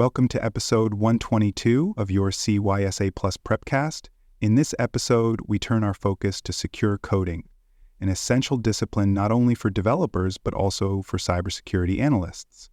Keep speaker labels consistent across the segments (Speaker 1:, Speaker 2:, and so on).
Speaker 1: Welcome to episode 122 of your CYSA Plus Prepcast. In this episode, we turn our focus to secure coding, an essential discipline not only for developers but also for cybersecurity analysts.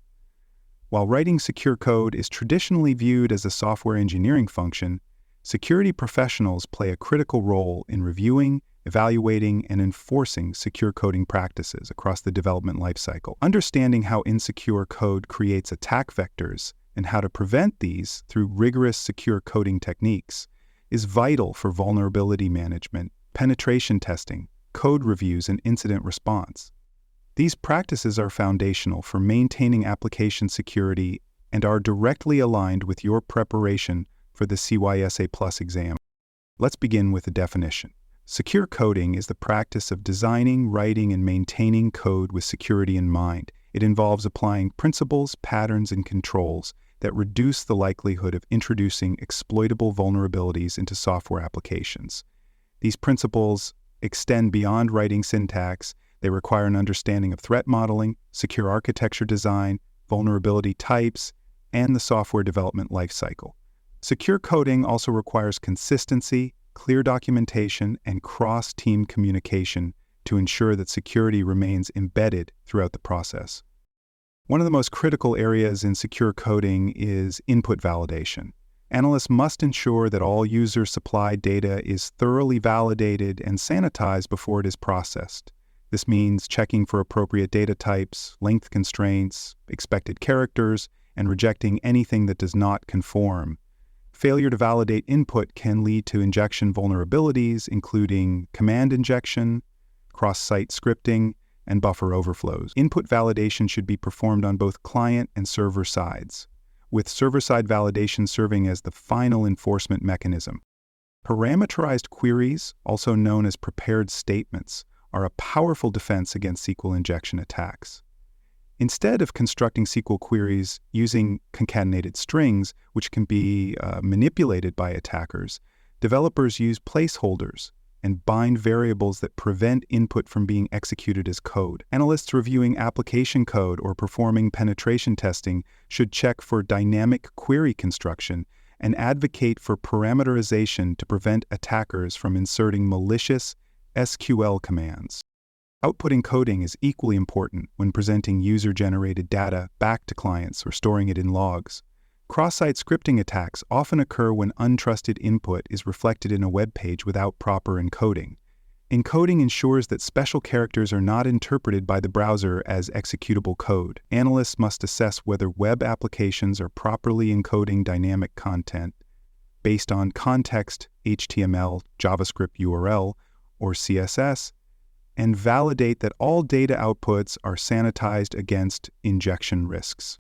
Speaker 1: While writing secure code is traditionally viewed as a software engineering function, security professionals play a critical role in reviewing, evaluating, and enforcing secure coding practices across the development lifecycle. Understanding how insecure code creates attack vectors and how to prevent these through rigorous secure coding techniques is vital for vulnerability management, penetration testing, code reviews, and incident response. These practices are foundational for maintaining application security and are directly aligned with your preparation for the CYSA Plus exam. Let's begin with a definition. Secure coding is the practice of designing, writing, and maintaining code with security in mind. It involves applying principles, patterns, and controls that reduce the likelihood of introducing exploitable vulnerabilities into software applications. These principles extend beyond writing syntax. They require an understanding of threat modeling, secure architecture design, vulnerability types, and the software development lifecycle. Secure coding also requires consistency, clear documentation, and cross-team communication to ensure that security remains embedded throughout the process. One of the most critical areas in secure coding is input validation. Analysts must ensure that all user-supplied data is thoroughly validated and sanitized before it is processed. This means checking for appropriate data types, length constraints, expected characters, and rejecting anything that does not conform. Failure to validate input can lead to injection vulnerabilities, including command injection, cross-site scripting, and buffer overflows. Input validation should be performed on both client and server sides, with server-side validation serving as the final enforcement mechanism. Parameterized queries, also known as prepared statements, are a powerful defense against SQL injection attacks. Instead of constructing SQL queries using concatenated strings, which can be manipulated by attackers, developers use placeholders and bind variables that prevent input from being executed as code. Analysts reviewing application code or performing penetration testing should check for dynamic query construction and advocate for parameterization to prevent attackers from inserting malicious SQL commands. Output encoding is equally important when presenting user-generated data back to clients or storing it in logs. Cross-site scripting attacks often occur when untrusted input is reflected in a web page without proper encoding. Encoding ensures that special characters are not interpreted by the browser as executable code. Analysts must assess whether web applications are properly encoding dynamic content based on context, HTML, JavaScript URL, or CSS, and validate that all data outputs are sanitized against injection risks.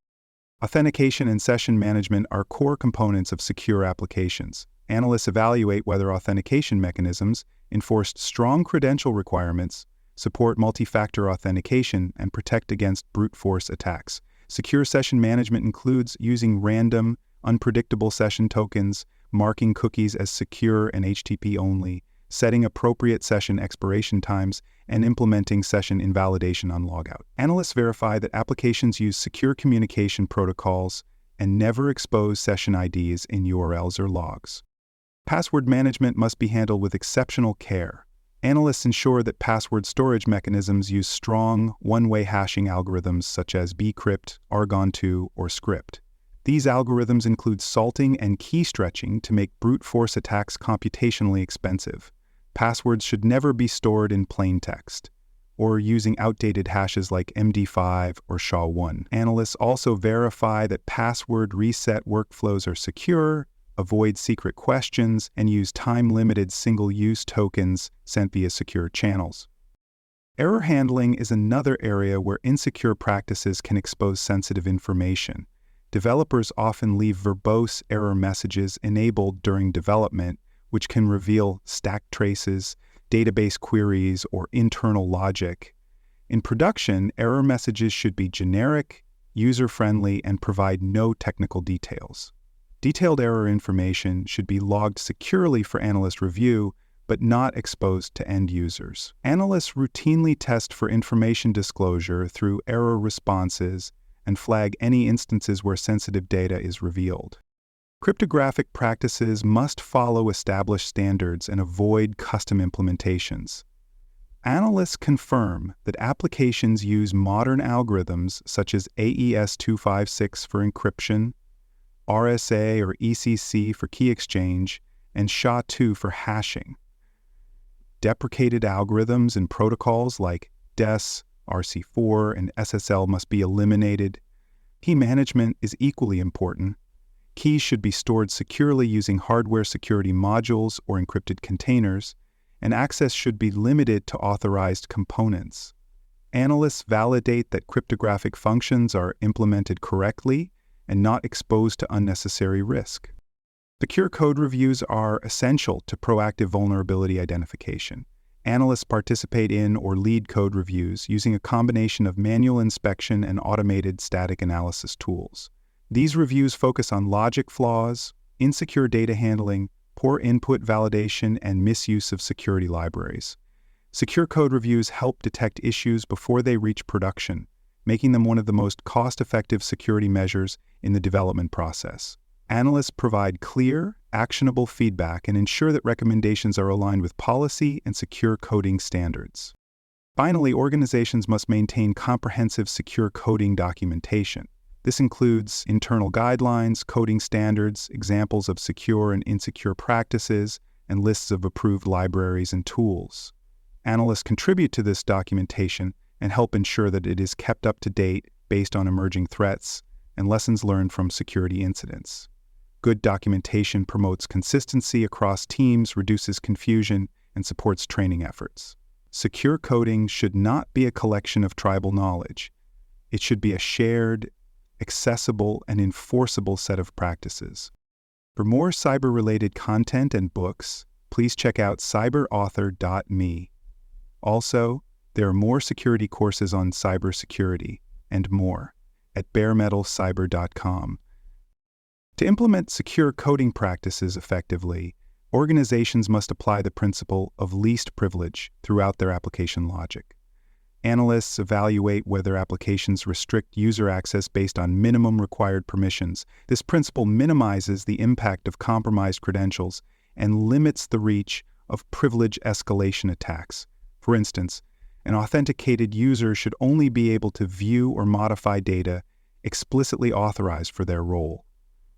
Speaker 1: Authentication and session management are core components of secure applications. Analysts evaluate whether authentication mechanisms enforce strong credential requirements, support multi-factor authentication, and protect against brute force attacks. Secure session management includes using random, unpredictable session tokens, marking cookies as secure and HTTP only, setting appropriate session expiration times, and implementing session invalidation on logout. Analysts verify that applications use secure communication protocols and never expose session IDs in URLs or logs. Password management must be handled with exceptional care. Analysts ensure that password storage mechanisms use strong, one-way hashing algorithms such as bcrypt, argon2, or script. These algorithms include salting and key stretching to make brute force attacks computationally expensive. Passwords should never be stored in plain text or using outdated hashes like MD5 or SHA-1. Analysts also verify that password reset workflows are secure, avoid secret questions, and use time-limited single-use tokens sent via secure channels. Error handling is another area where insecure practices can expose sensitive information. Developers often leave verbose error messages enabled during development, which can reveal stack traces, database queries, or internal logic. In production, error messages should be generic, user-friendly, and provide no technical details. Detailed error information should be logged securely for analyst review, but not exposed to end users. Analysts routinely test for information disclosure through error responses and flag any instances where sensitive data is revealed. Cryptographic practices must follow established standards and avoid custom implementations. Analysts confirm that applications use modern algorithms such as AES-256 for encryption, RSA or ECC for key exchange, and SHA-2 for hashing. Deprecated algorithms and protocols like DES, RC4, and SSL must be eliminated. Key management is equally important. Keys should be stored securely using hardware security modules or encrypted containers, and access should be limited to authorized components. Analysts validate that cryptographic functions are implemented correctly and not exposed to unnecessary risk. Secure code reviews are essential to proactive vulnerability identification. Analysts participate in or lead code reviews using a combination of manual inspection and automated static analysis tools. These reviews focus on logic flaws, insecure data handling, poor input validation, and misuse of security libraries. Secure code reviews help detect issues before they reach production, making them one of the most cost-effective security measures in the development process. Analysts provide clear, actionable feedback and ensure that recommendations are aligned with policy and secure coding standards. Finally, organizations must maintain comprehensive secure coding documentation. This includes internal guidelines, coding standards, examples of secure and insecure practices, and lists of approved libraries and tools. Analysts contribute to this documentation and help ensure that it is kept up to date based on emerging threats and lessons learned from security incidents. Good documentation promotes consistency across teams, reduces confusion, and supports training efforts. Secure coding should not be a collection of tribal knowledge. It should be a shared, accessible, and enforceable set of practices. For more cyber-related content and books, please check out cyberauthor.me. Also, there are more security courses on cybersecurity and more at baremetalcyber.com. To implement secure coding practices effectively, organizations must apply the principle of least privilege throughout their application logic. Analysts evaluate whether applications restrict user access based on minimum required permissions. This principle minimizes the impact of compromised credentials and limits the reach of privilege escalation attacks. For instance, an authenticated user should only be able to view or modify data explicitly authorized for their role.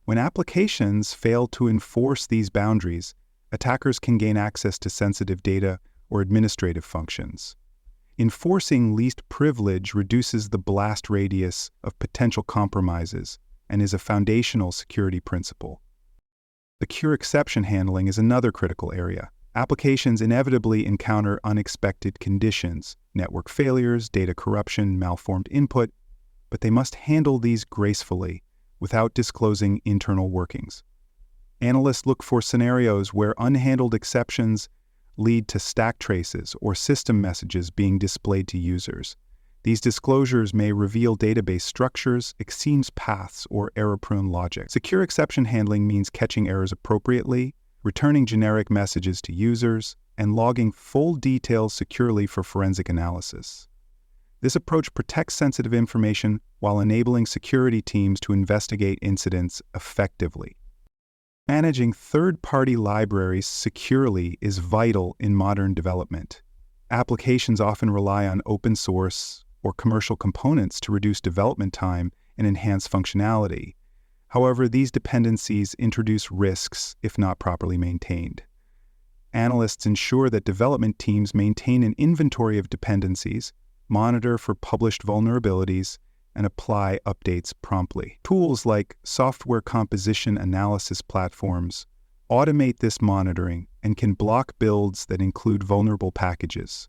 Speaker 1: When applications fail to enforce these boundaries, attackers can gain access to sensitive data or administrative functions. Enforcing least privilege reduces the blast radius of potential compromises and is a foundational security principle. Secure exception handling is another critical area. Applications inevitably encounter unexpected conditions, network failures, data corruption, malformed input, but they must handle these gracefully without disclosing internal workings. Analysts look for scenarios where unhandled exceptions lead to stack traces or system messages being displayed to users. These disclosures may reveal database structures, exceeds paths, or error-prone logic. Secure exception handling means catching errors appropriately, returning generic messages to users, and logging full details securely for forensic analysis. This approach protects sensitive information while enabling security teams to investigate incidents effectively. Managing third-party libraries securely is vital in modern development. Applications often rely on open source or commercial components to reduce development time and enhance functionality. However, these dependencies introduce risks if not properly maintained. Analysts ensure that development teams maintain an inventory of dependencies, monitor for published vulnerabilities, and apply updates promptly. Tools like software composition analysis platforms automate this monitoring and can block builds that include vulnerable packages.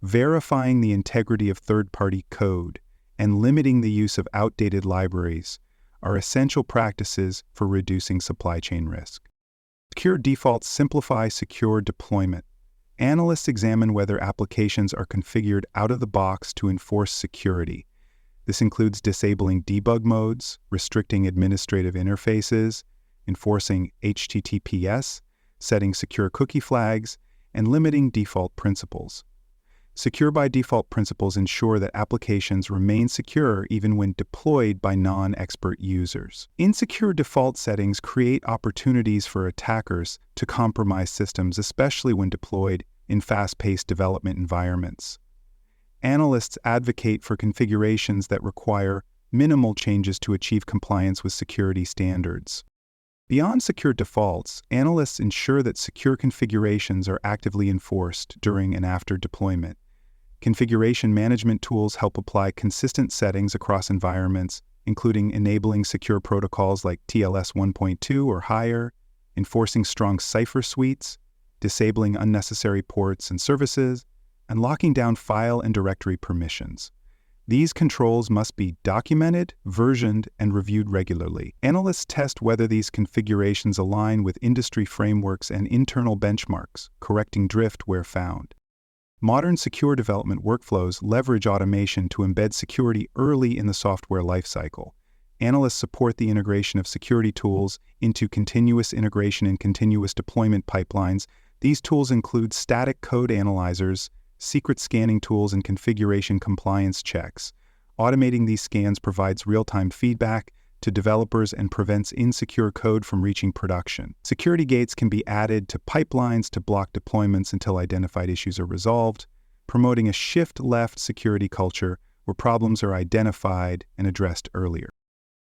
Speaker 1: Verifying the integrity of third-party code and limiting the use of outdated libraries are essential practices for reducing supply chain risk. Secure defaults simplify secure deployment. Analysts examine whether applications are configured out of the box to enforce security. This includes disabling debug modes, restricting administrative interfaces, enforcing HTTPS, setting secure cookie flags, and limiting default principles. Secure by default principles ensure that applications remain secure even when deployed by non-expert users. Insecure default settings create opportunities for attackers to compromise systems, especially when deployed in fast-paced development environments. Analysts advocate for configurations that require minimal changes to achieve compliance with security standards. Beyond secure defaults, analysts ensure that secure configurations are actively enforced during and after deployment. Configuration management tools help apply consistent settings across environments, including enabling secure protocols like TLS 1.2 or higher, enforcing strong cipher suites, disabling unnecessary ports and services, and locking down file and directory permissions. These controls must be documented, versioned, and reviewed regularly. Analysts test whether these configurations align with industry frameworks and internal benchmarks, correcting drift where found. Modern secure development workflows leverage automation to embed security early in the software lifecycle. Analysts support the integration of security tools into continuous integration and continuous deployment pipelines. These tools include static code analyzers, secret scanning tools, and configuration compliance checks. Automating these scans provides real-time feedback to developers and prevents insecure code from reaching production. Security gates can be added to pipelines to block deployments until identified issues are resolved, promoting a shift-left security culture where problems are identified and addressed earlier.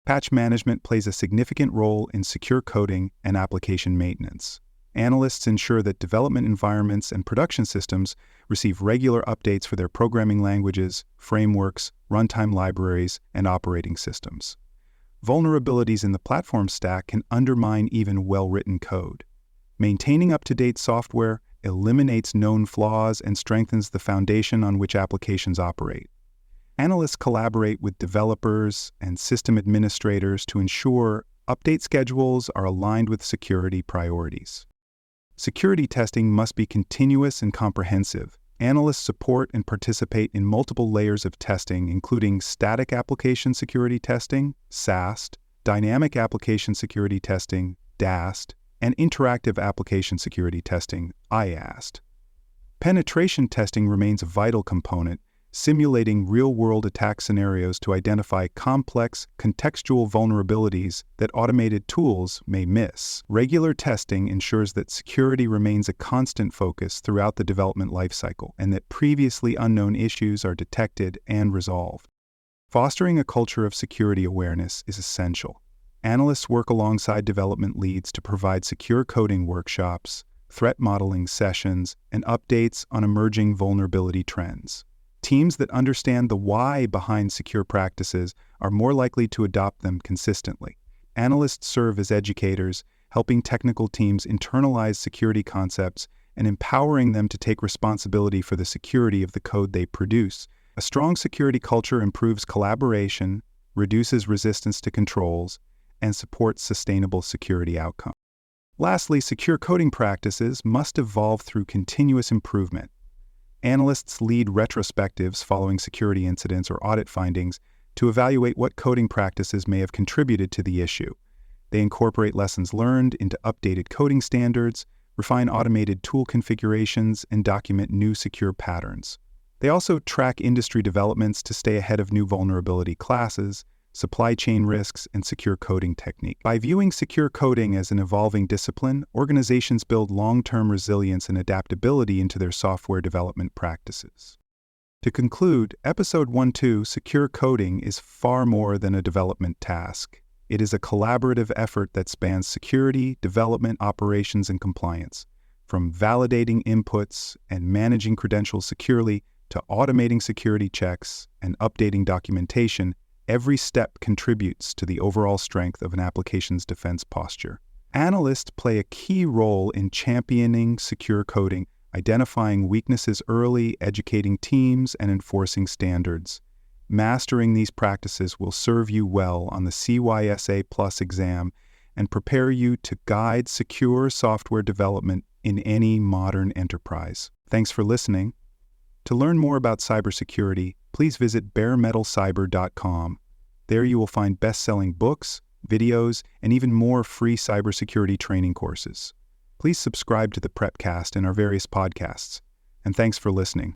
Speaker 1: Patch management plays a significant role in secure coding and application maintenance. Analysts ensure that development environments and production systems receive regular updates for their programming languages, frameworks, runtime libraries, and operating systems. Vulnerabilities in the platform stack can undermine even well-written code. Maintaining up-to-date software eliminates known flaws and strengthens the foundation on which applications operate. Analysts collaborate with developers and system administrators to ensure update schedules are aligned with security priorities. Security testing must be continuous and comprehensive. Analysts support and participate in multiple layers of testing, including static application security testing, SAST, dynamic application security testing, DAST, and interactive application security testing, IAST. Penetration testing remains a vital component, simulating real-world attack scenarios to identify complex, contextual vulnerabilities that automated tools may miss. Regular testing ensures that security remains a constant focus throughout the development lifecycle and that previously unknown issues are detected and resolved. Fostering a culture of security awareness is essential. Analysts work alongside development leads to provide secure coding workshops, threat modeling sessions, and updates on emerging vulnerability trends. Teams that understand the why behind secure practices are more likely to adopt them consistently. Analysts serve as educators, helping technical teams internalize security concepts and empowering them to take responsibility for the security of the code they produce. A strong security culture improves collaboration, reduces resistance to controls, and supports sustainable security outcomes. Lastly, secure coding practices must evolve through continuous improvement. Analysts lead retrospectives following security incidents or audit findings to evaluate what coding practices may have contributed to the issue. They incorporate lessons learned into updated coding standards, refine automated tool configurations, and document new secure patterns. They also track industry developments to stay ahead of new vulnerability classes, supply chain risks, and secure coding technique. By viewing secure coding as an evolving discipline, organizations build long-term resilience and adaptability into their software development practices. To conclude, Episode 1-2, Secure Coding is far more than a development task. It is a collaborative effort that spans security, development, operations, and compliance. From validating inputs and managing credentials securely to automating security checks and updating documentation, every step contributes to the overall strength of an application's defense posture. Analysts play a key role in championing secure coding, identifying weaknesses early, educating teams, and enforcing standards. Mastering these practices will serve you well on the CYSA Plus exam and prepare you to guide secure software development in any modern enterprise. Thanks for listening. To learn more about cybersecurity, please visit baremetalcyber.com. There you will find best-selling books, videos, and even more free cybersecurity training courses. Please subscribe to the Prepcast and our various podcasts. And thanks for listening.